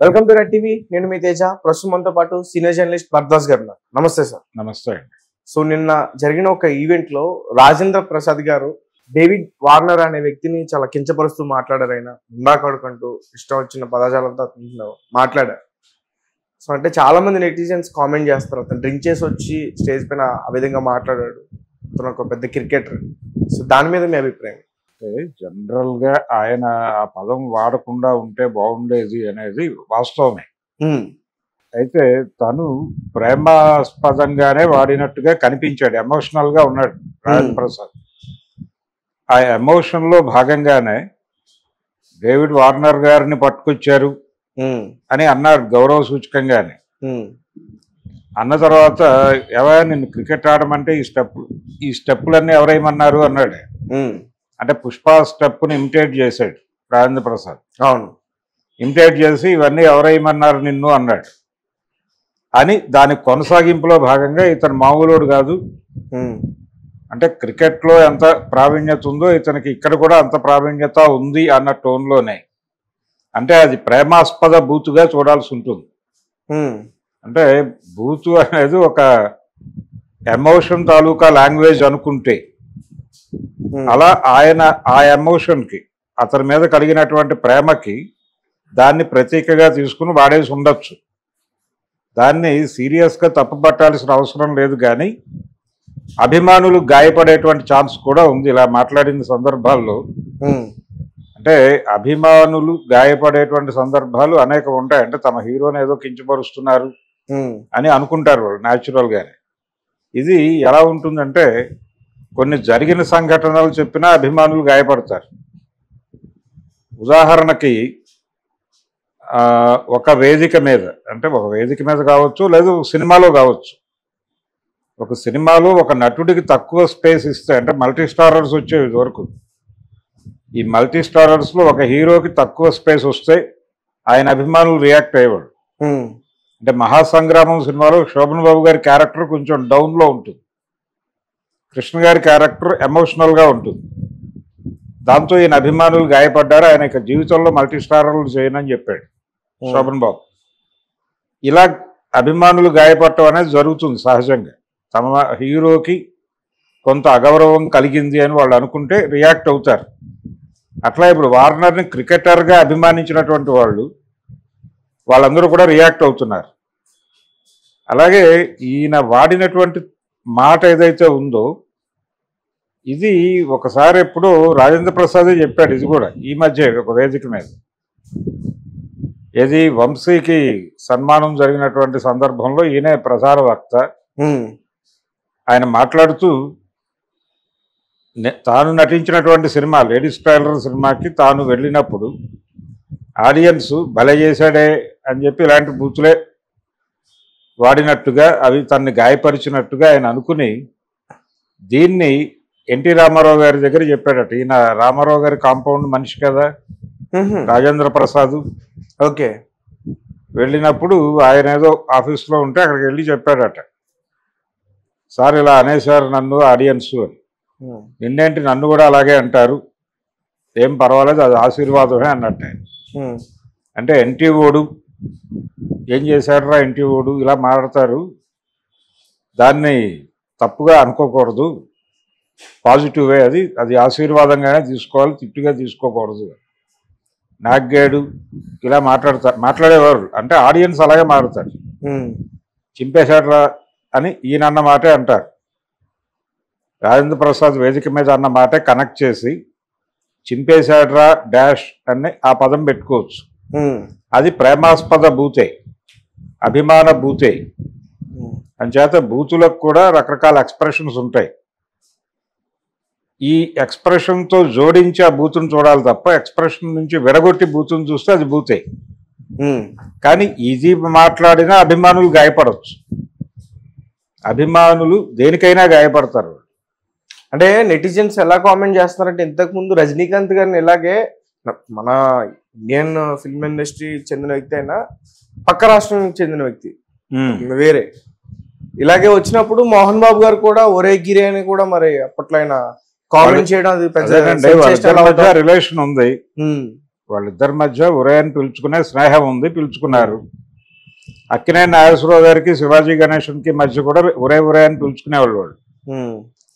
Welcome to red TV. నేను మీ తేజ. ప్రస్తుతం మనతో పాటు సీనియర్ జర్నలిస్ట్ భరద్వాజ్ గారు. నమస్తే సార్. నమస్తే. సో నిన్న జరిగిన ఒక ఈవెంట్ లో రాజేంద్ర ప్రసాద్ గారు డేవిడ్ వార్నర్ అనే వ్యక్తిని చాలా కించపరుస్తూ మాట్లాడారు. ఆయన ఉందాకడుకంటూ ఇష్టం వచ్చిన పదజాలంతో మాట్లాడారు. సో అంటే చాలా మంది నెటిజన్స్ కామెంట్ చేస్తారు, అతను డ్రింక్ చేసి వచ్చి స్టేజ్ పైన ఆ విధంగా మాట్లాడాడు, అతను ఒక పెద్ద క్రికెటర్. సో దాని మీద మీ అభిప్రాయం? జనరల్ గా ఆయన ఆ పదం వాడకుండా ఉంటే బాగుండేది అనేది వాస్తవమే. అయితే తను ప్రేమాస్పదంగానే వాడినట్టుగా కనిపించాడు, ఎమోషనల్ గా ఉన్నాడు రాజేంద్ర ప్రసాద్. ఆ ఎమోషన్ లో భాగంగానే డేవిడ్ వార్నర్ గారిని పట్టుకొచ్చారు అని అన్నాడు గౌరవ సూచకంగానే. అన్న తర్వాత ఎవరైనా నిన్ను క్రికెట్ ఆడమంటే ఈ స్టెప్పులన్నీ ఎవరేమన్నారు అన్నాడు. అంటే పుష్ప స్టెప్ని ఇమిటేట్ చేశాడు రాజేంద్ర ప్రసాద్. అవును, ఇమిటేట్ చేసి ఇవన్నీ ఎవరేమన్నారు నిన్ను అన్నాడు అని దాని కొనసాగింపులో భాగంగా ఇతను మామూలుడు కాదు, అంటే క్రికెట్లో ఎంత ప్రావీణ్యత ఉందో ఇతనికి ఇక్కడ కూడా అంత ప్రావీణ్యత ఉంది అన్న టోన్లోనే, అంటే అది ప్రేమాస్పద బూతుగా చూడాల్సి ఉంటుంది. అంటే బూతు అనేది ఒక ఎమోషన్ తాలూకా లాంగ్వేజ్ అనుకుంటే, అలా ఆయన ఆ ఎమోషన్కి అతని మీద కలిగినటువంటి ప్రేమకి దాన్ని ప్రతీకగా తీసుకుని వాడేసి ఉండొచ్చు. దాన్ని సీరియస్గా తప్పుపట్టాల్సిన అవసరం లేదు. కానీ అభిమానులు గాయపడేటువంటి ఛాన్స్ కూడా ఉంది ఇలా మాట్లాడిన సందర్భాల్లో. అంటే అభిమానులు గాయపడేటువంటి సందర్భాలు అనేకం ఉంటాయి. అంటే తమ హీరోని ఏదో కించపరుస్తున్నారు అని అనుకుంటారు వాళ్ళు న్యాచురల్గానే. ఇది ఎలా ఉంటుందంటే, కొన్ని జరిగిన సంఘటనలు చెప్పినా అభిమానులు గాయపడతారు. ఉదాహరణకి ఒక వేదిక మీద, అంటే ఒక వేదిక మీద కావచ్చు, లేదు సినిమాలో కావచ్చు, ఒక సినిమాలో ఒక నటుడికి తక్కువ స్పేస్ ఇస్తే, అంటే మల్టీ స్టారర్స్ వచ్చేవి వరకు, ఈ మల్టీ స్టారర్స్లో ఒక హీరోకి తక్కువ స్పేస్ వస్తే ఆయన అభిమానులు రియాక్ట్ అయ్యేవాడు. అంటే మహాసంగ్రామం సినిమాలో శోభన్ బాబు గారి క్యారెక్టర్ కొంచెం డౌన్లో ఉంటుంది, కృష్ణ గారి క్యారెక్టర్ ఎమోషనల్గా ఉంటుంది. దాంతో ఈయన అభిమానులు గాయపడ్డారు. ఆయన ఇక జీవితంలో మల్టీ స్టారర్లు చేయనని చెప్పాడు శోభన్ బాబు. ఇలా అభిమానులు గాయపడటం అనేది జరుగుతుంది సహజంగా. తమ హీరోకి కొంత అగౌరవం కలిగింది అని వాళ్ళు అనుకుంటే రియాక్ట్ అవుతారు. అట్లా ఇప్పుడు వార్నర్ని క్రికెటర్గా అభిమానించినటువంటి వాళ్ళందరూ కూడా రియాక్ట్ అవుతున్నారు. అలాగే ఈయన వాడినటువంటి మాట ఏదైతే ఉందో, ఇది ఒకసారి ఎప్పుడు రాజేంద్ర ప్రసాదే చెప్పాడు. ఇది కూడా ఈ మధ్య ఒక వేదిక మీద, ఏది వంశీకి సన్మానం జరిగినటువంటి సందర్భంలో ఈయనే ప్రసార వక్త. ఆయన మాట్లాడుతూ తాను నటించినటువంటి సినిమా లేడీస్ టైలర్ సినిమాకి తాను వెళ్ళినప్పుడు ఆడియన్స్ భలే చేశాడే అని చెప్పి ఇలాంటి బూతులే వాడినట్టుగా, అవి తనని గాయపరిచినట్టుగా ఆయన అనుకుని దీన్ని ఎన్టీ రామారావు గారి దగ్గర చెప్పాడట. ఈయన రామారావు గారి కాంపౌండ్ మనిషి కదా రాజేంద్ర ప్రసాద్. ఓకే. వెళ్ళినప్పుడు ఆయన ఏదో ఆఫీస్లో ఉంటే అక్కడికి వెళ్ళి చెప్పాడట, సార్ ఇలా అనేసారు నన్ను ఆడియన్స్ అని. నిన్నేంటి నన్ను కూడా అలాగే అంటారు, ఏం పర్వాలేదు, అది ఆశీర్వాదమే అన్నట్టు. అంటే ఎన్టీ ఓడు ఏం చేశాడురా ఎన్టీ ఓడు ఇలా మాట్లాడతారు, దాన్ని తప్పుగా అనుకోకూడదు, పాజిటివే, అది ఆశీర్వాదంగానే తీసుకోవాలి, తిట్టుగా తీసుకోకూడదు, నాగ్గాడు ఇలా మాట్లాడేవారు. అంటే ఆడియన్స్ అలాగే మాట్లాడతారు. చింపేశాడురా అని ఈయన అన్న మాటే అంటారు. రాజేంద్ర ప్రసాద్ వేదిక మీద అన్న మాటే కనెక్ట్ చేసి చింపేశాడురా డాష్ అని ఆ పదం పెట్టుకోవచ్చు. అది ప్రేమాస్పద బూతే, అభిమాన బూతే. అంచేత బూతులకు కూడా రకరకాల ఎక్స్ప్రెషన్స్ ఉంటాయి. ఈ ఎక్స్ప్రెషన్తో జోడించి ఆ బూతును చూడాలి తప్ప ఎక్స్ప్రెషన్ నుంచి విరగొట్టి బూతును చూస్తే అది బూతే. కానీ ఇది మాట్లాడినా అభిమానులు గాయపడవచ్చు. అభిమానులు దేనికైనా గాయపడతారు. అంటే నెటిజన్స్ ఎలా కామెంట్ చేస్తున్నారంటే, ఇంతకుముందు రజనీకాంత్ గారిని ఇలాగే మన ఇండియన్ ఫిల్మ్ ఇండస్ట్రీ చెందిన వ్యక్తి అయినా పక్క రాష్ట్రానికి చెందిన వ్యక్తి వేరే ఇలాగే వచ్చినప్పుడు మోహన్ బాబు గారు కూడా ఒరే గిరి అని కూడా మరి అప్పట్లో ఆయన కామెంట్ చేయడం, అది రిలేషన్ ఉంది. వాళ్ళిద్దరి మధ్య ఒరే అని పిలుచుకునే స్నేహం ఉంది, పిలుచుకున్నారు. అక్కినేని నాగేశ్వరరావు గారికి శివాజీ గణేశన్కి మధ్య కూడా ఒరే ఒరే అని పిలుచుకునేవాళ్ళు వాళ్ళు.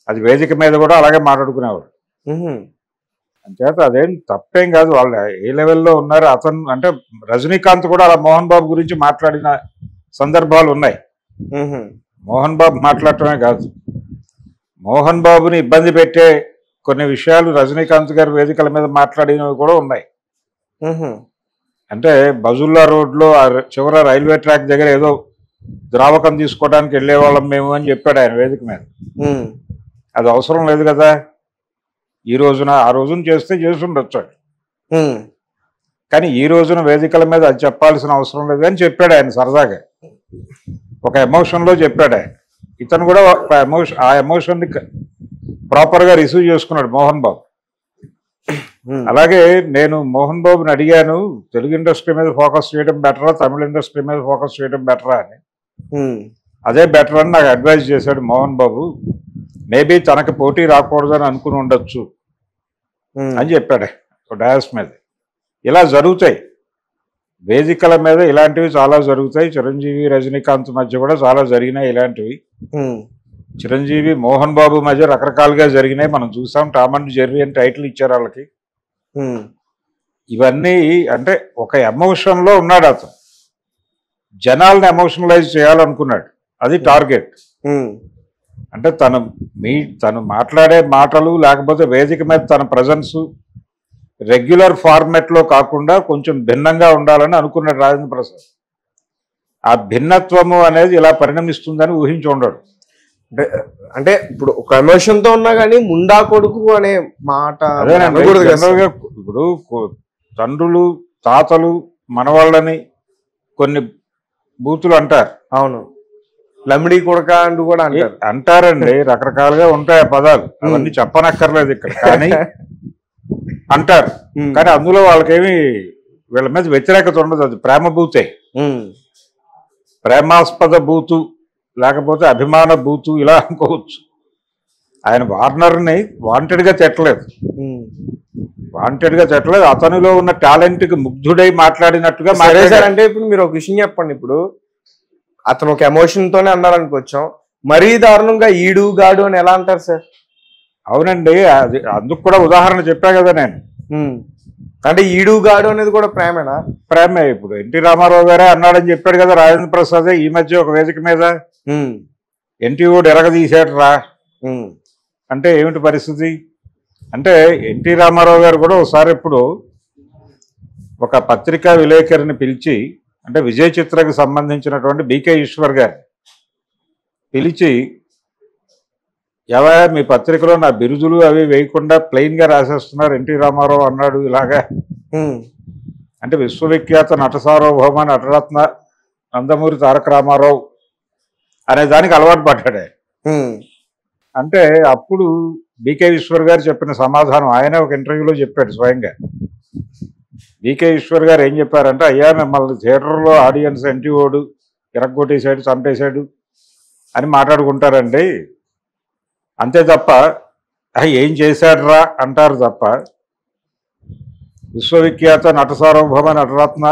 అది వేదిక మీద కూడా అలాగే మాట్లాడుకునేవాళ్ళు. అంచేత అదేం తప్పేం కాదు, వాళ్ళు ఏ లెవెల్లో ఉన్నారు. అతను అంటే రజనీకాంత్ కూడా అలా మోహన్ బాబు గురించి మాట్లాడిన సందర్భాలు ఉన్నాయి. మోహన్ బాబు మాట్లాడటమే కాదు, మోహన్ బాబుని ఇబ్బంది పెట్టే కొన్ని విషయాలు రజనీకాంత్ గారి వేదికల మీద మాట్లాడినవి కూడా ఉన్నాయి. అంటే బజుల్లా రోడ్లో చివర రైల్వే ట్రాక్ దగ్గర ఏదో ద్రావకం తీసుకోవడానికి వెళ్ళేవాళ్ళం మేము అని చెప్పాడు ఆయన వేదిక మీద. అది అవసరం లేదు కదా, ఈ రోజున ఆ రోజున చేస్తే చేసి ఉండొచ్చు. కానీ ఈ రోజున వేదికల మీద అది చెప్పాల్సిన అవసరం లేదు అని చెప్పాడు ఆయన సరదాగా, ఒక ఎమోషన్లో చెప్పాడు ఆయన. ఇతను కూడా ఆ ఎమోషన్ని ప్రాపర్గా రిసీవ్ చేసుకున్నాడు మోహన్ బాబు. అలాగే నేను మోహన్ బాబుని అడిగాను, తెలుగు ఇండస్ట్రీ మీద ఫోకస్ చేయడం బెటరా, తమిళ ఇండస్ట్రీ మీద ఫోకస్ చేయడం బెటరా అని. అదే బెటర్ అని నాకు అడ్వైజ్ చేశాడు మోహన్ బాబు. మేబీ తనకి పోటీ రాకూడదని అనుకుని ఉండొచ్చు అని చెప్పాడు డయాస్ మీద. ఇలా జరుగుతాయి వేదికల మీద, ఇలాంటివి చాలా జరుగుతాయి. చిరంజీవి రజనీకాంత్ మధ్య కూడా చాలా జరిగినాయి ఇలాంటివి. చిరంజీవి మోహన్ బాబు మధ్య రకరకాలుగా జరిగినాయి, మనం చూసాం. టామ్ అండ్ జెర్రీ అని టైటిల్ ఇచ్చారు వాళ్ళకి. ఇవన్నీ అంటే ఒక ఎమోషన్లో ఉన్నాడు అతను, జనాల్ని ఎమోషనలైజ్ చేయాలనుకున్నాడు, అది టార్గెట్. అంటే తను మాట్లాడే మాటలు లేకపోతే వేదిక మీద తన ప్రజెన్స్ రెగ్యులర్ ఫార్మాట్లో కాకుండా కొంచెం భిన్నంగా ఉండాలని అనుకున్నాడు రాజేంద్ర ప్రసాద్. ఆ భిన్నత్వము అనేది ఇలా పరిణమిస్తుందని ఊహించి ఉండడు. అంటే ఇప్పుడు ఒక ఎమోషన్ తో ఉన్నా కానీ ముండా కొడుకు అనే మాట ఇప్పుడు తండ్రులు తాతలు మనవాళ్ళని కొన్ని బూతులు అంటారు. అవును, లమిడి కొడక అంటూ కూడా అంటారండి, రకరకాలుగా ఉంటాయి ఆ పదాలు, అవన్నీ చెప్పనక్కర్లేదు ఇక్కడ. కానీ అంటారు, కానీ అందులో వాళ్ళకేమి వీళ్ళ మీద వ్యతిరేకత ఉండదు. అది ప్రేమ బూతే, ప్రేమాస్పద బూతు లేకపోతే అభిమాన బూతు ఇలా అనుకోవచ్చు. ఆయన వార్నర్ని వాంటెడ్గా తిట్టలేదు, అతనిలో ఉన్న టాలెంట్కి ముగ్ధుడై మాట్లాడినట్టుగా అంటే ఇప్పుడు మీరు ఒక విషయం చెప్పండి. ఇప్పుడు అతను ఒక ఎమోషన్ తోనే అన్నారు అనుకోవచ్చాం, మరీ దారుణంగా ఈడు గాడు అని ఎలా అంటారు సార్? అవునండి, అది అందుకు కూడా ఉదాహరణ చెప్పా కదా నేను. అంటే ఈడు గాడు అనేది కూడా ప్రేమేనా? ప్రేమే. ఇప్పుడు ఎన్టీ రామారావు గారే అన్నాడని చెప్పాడు కదా రాజేంద్ర ప్రసాద్ ఈ మధ్య ఒక వేదిక మీద, ఎన్టీ ఓడు ఎరగదీశాడు రా అంటే ఏమిటి పరిస్థితి? అంటే ఎన్టీ రామారావు గారు కూడా ఒకసారి ఇప్పుడు ఒక పత్రికా విలేకరిని పిలిచి, అంటే విజయ చిత్రకు సంబంధించినటువంటి బీకే ఈశ్వర్ గారు పిలిచి, ఎవరా మీ పత్రికలో నా బిరుదులు అవి వేయకుండా ప్లెయిన్గా రాసేస్తున్నారు, ఎన్టీ రామారావు అన్నాడు ఇలాగా. అంటే విశ్వవిఖ్యాత నట సార్వభౌమ నటరత్న నందమూరి తారక రామారావు అనే దానికి అలవాటు పడ్డాడు. అంటే అప్పుడు బీకే ఈశ్వర్ గారు చెప్పిన సమాధానం ఆయన ఒక ఇంటర్వ్యూలో చెప్పాడు స్వయంగా. బీకే ఈశ్వర్ గారు ఏం చెప్పారంటే, అయ్యా మిమ్మల్ని థియేటర్లో ఆడియన్స్ ఎన్టీ ఓడు ఇరగ్గొట్టేశాడు, చంపేశాడు అని మాట్లాడుకుంటారండి, అంతే తప్ప ఏం చేశాడురా అంటారు తప్ప విశ్వవిఖ్యాత నట సార్వభౌమ నటరత్న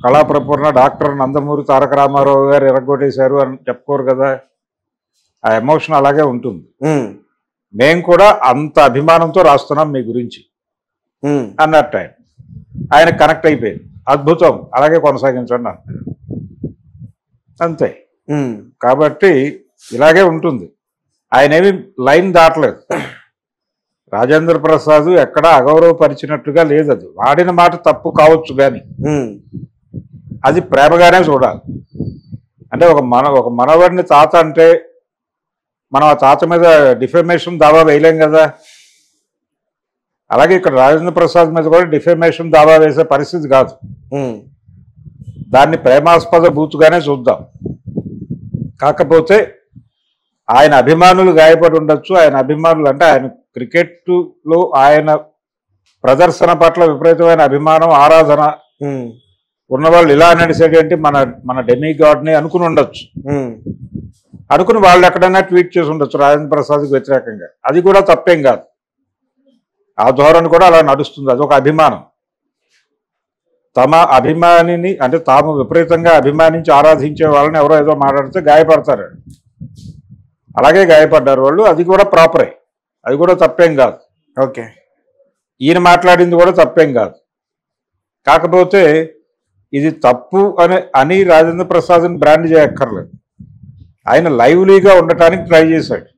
కళాప్రపూర్ణ డాక్టర్ నందమూరి తారక రామారావు గారు ఎరగొట్టేశారు అని చెప్పుకోరు కదా. ఆ ఎమోషన్ అలాగే ఉంటుంది. మేము కూడా అంత అభిమానంతో రాస్తున్నాం మీ గురించి అన్నట్టు ఆయన కనెక్ట్ అయిపోయింది. అద్భుతం, అలాగే కొనసాగించండి అన్నారు. అంతే. కాబట్టి ఇలాగే ఉంటుంది. ఆయన ఏమి లైన్ దాటలేదు. రాజేంద్ర ప్రసాద్ ఎక్కడా అగౌరవపరిచినట్టుగా లేదు. అది వాడిన మాట తప్పు కావచ్చు కానీ అది ప్రేమగానే చూడాలి. అంటే ఒక మనవడిని తాత అంటే మనం ఆ తాత మీద డిఫెమేషన్ దావా వేయలేం కదా. అలాగే ఇక్కడ రాజేంద్ర ప్రసాద్ మీద కూడా డిఫెమేషన్ దావా వేసే పరిస్థితి కాదు. దాన్ని ప్రేమాస్పద బూతుగానే చూద్దాం. కాకపోతే ఆయన అభిమానులు గాయపడి ఉండొచ్చు. ఆయన అభిమానులు అంటే ఆయన క్రికెట్లో ఆయన ప్రదర్శన పట్ల విపరీతమైన అభిమానం, ఆరాధన ఉన్నవాళ్ళు ఇలా నడిచేటంటే మన డెమిగాడ్ని అనుకుని ఉండొచ్చు. అనుకుని వాళ్ళు ఎక్కడైనా ట్వీట్ చేసి ఉండొచ్చు రాజేంద్ర ప్రసాద్కి వ్యతిరేకంగా. అది కూడా తప్పేం కాదు. ఆ ధోరణి కూడా అలా నడుస్తుంది. అదొక అభిమానం. తమ అభిమానిని అంటే తాము విపరీతంగా అభిమానించి ఆరాధించే వాళ్ళని ఎవరో ఏదో మాట్లాడితే గాయపడతారు. అలాగే గాయపడ్డారు వాళ్ళు. అది కూడా ప్రాపరే, అది కూడా తప్పేం కాదు. ఓకే, ఈయన మాట్లాడింది కూడా తప్పేం కాదు. కాకపోతే ఇది తప్పు అని రాజేంద్ర ప్రసాద్ని బ్రాండ్ చేయక్కర్లేదు. ఆయన లైవ్లీగా ఉండటానికి ట్రై చేశాడు.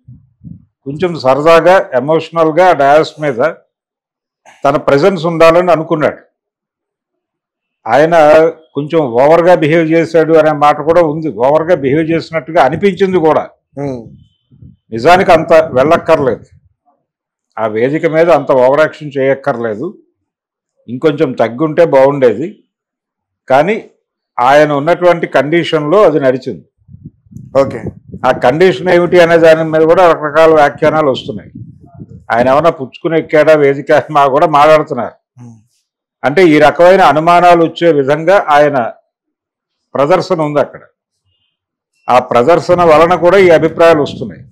కొంచెం సరదాగా ఎమోషనల్గా డయాస్ మీద తన ప్రెజెన్స్ ఉండాలని అనుకున్నాడు. ఆయన కొంచెం ఓవర్గా బిహేవ్ చేశాడు అనే మాట కూడా ఉంది. ఓవర్గా బిహేవ్ చేసినట్టుగా అనిపించింది కూడా. నిజానికి అంత వెళ్ళక్కర్లేదు, ఆ వేదిక మీద అంత ఓవర్ యాక్షన్ చేయక్కర్లేదు. ఇంకొంచెం తగ్గుంటే బాగుండేది. కానీ ఆయన ఉన్నటువంటి కండిషన్లో అది నడిచింది. ఓకే, ఆ కండిషన్ ఏమిటి అనే దాని మీద కూడా రకరకాల వ్యాఖ్యానాలు వస్తున్నాయి. ఆయన ఏమన్నా పుచ్చుకుని ఎక్కాడా వేదిక మా కూడా మాట్లాడుతున్నారు. అంటే ఈ రకమైన అనుమానాలు వచ్చే విధంగా ఆయన ప్రదర్శన ఉంది అక్కడ. ఆ ప్రదర్శన వలన కూడా ఈ అభిప్రాయాలు వస్తున్నాయి.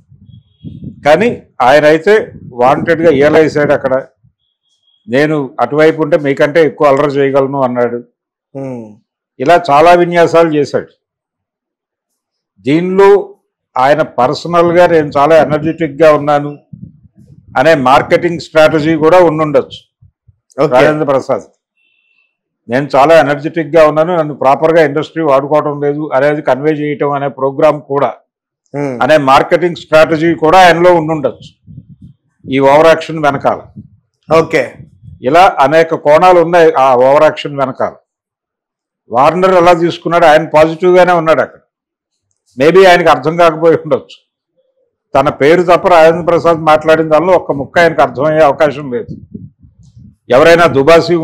కానీ ఆయన అయితే వాంటెడ్గా రియలైజ్ అక్కడ, నేను అటువైపు ఉంటే మీకంటే ఎక్కువ అల్లరి చేయగలను అన్నాడు. ఇలా చాలా విన్యాసాలు చేశాడు. దీనిలో ఆయన పర్సనల్గా నేను చాలా ఎనర్జెటిక్గా ఉన్నాను అనే మార్కెటింగ్ స్ట్రాటజీ కూడా ఉండుండొచ్చు రాజేంద్ర ప్రసాద్. నేను చాలా ఎనర్జెటిక్గా ఉన్నాను, నన్ను ప్రాపర్గా ఇండస్ట్రీ వాడుకోవడం లేదు అనేది కన్వే చేయటం అనే ప్రోగ్రామ్ కూడా, అనే మార్కెటింగ్ స్ట్రాటజీ కూడా ఆయనలో ఉండుండొచ్చు ఈ ఓవర్ యాక్షన్ వెనకాల. ఓకే, ఇలా అనేక కోణాలు ఉన్నాయి ఆ ఓవర్ యాక్షన్ వెనకాల. వార్నర్ ఎలా తీసుకున్నాడు, ఆయన పాజిటివ్గానే ఉన్నాడు అక్కడ. మేబీ ఆయనకు అర్థం కాకపోయి ఉండొచ్చు. తన పేరు తప్ప రాజేంద్ర ప్రసాద్ మాట్లాడిన దానిలో ఒక్క ముక్క ఆయనకు అర్థమయ్యే అవకాశం లేదు. ఎవరైనా దుబాసి